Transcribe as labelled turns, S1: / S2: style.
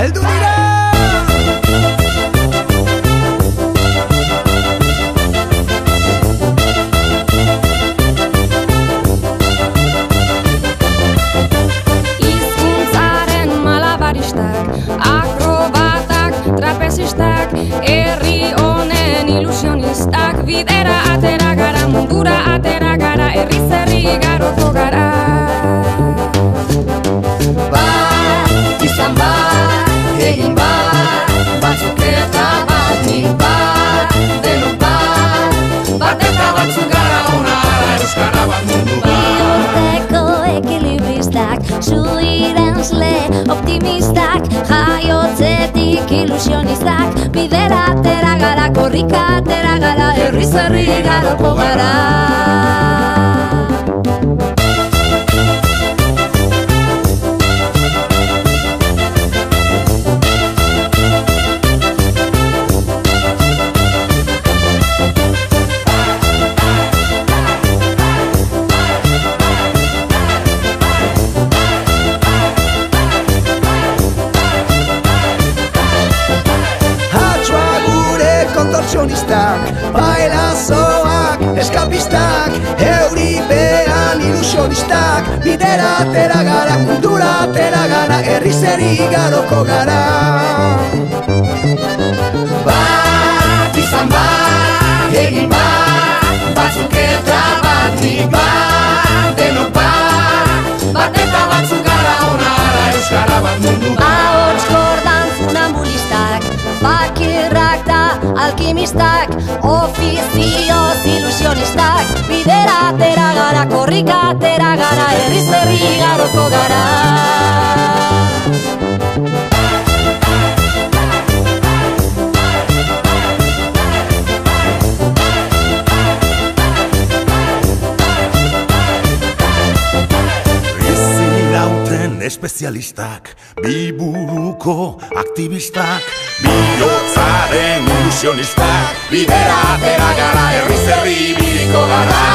S1: heldu dira.
S2: Trapezistak, herri honen ilusionistak, bidera atera gara, mundura atera gara, herriz herri garoko gara. Bat, izan bat, egin bat, batzuk eta bat, nik bat, denok bat, bat eta batzuk gara ona, euskara bat mundu bat.
S3: Bihotzeko ekilibristak, suirensle optimistak, jaiotzetik ilusionistak, bidera atera gara, korrika atera gara, herriz herri garoko gara.
S1: Bailazoak, eskapistak, euripean ilusionistak, bidera atera gara, mundura atera gara, herriz herri garoko gara. Bat, izan bat, egin bat, batzuk eta bat, nik bat, denok bat, bat eta batzuk gara ona, euskara bat mundu bat.
S3: Ahots kordan funambulistak, fakirrak da alkimistak, ofizioz ilusionistak, bidera atera gara, korrika atera gara, herriz herri garoko gara.
S4: Espezialistak, biburuko aktivistak, bihotzaren ilusionistak, bidera atera gara, herriz herri biriko gara.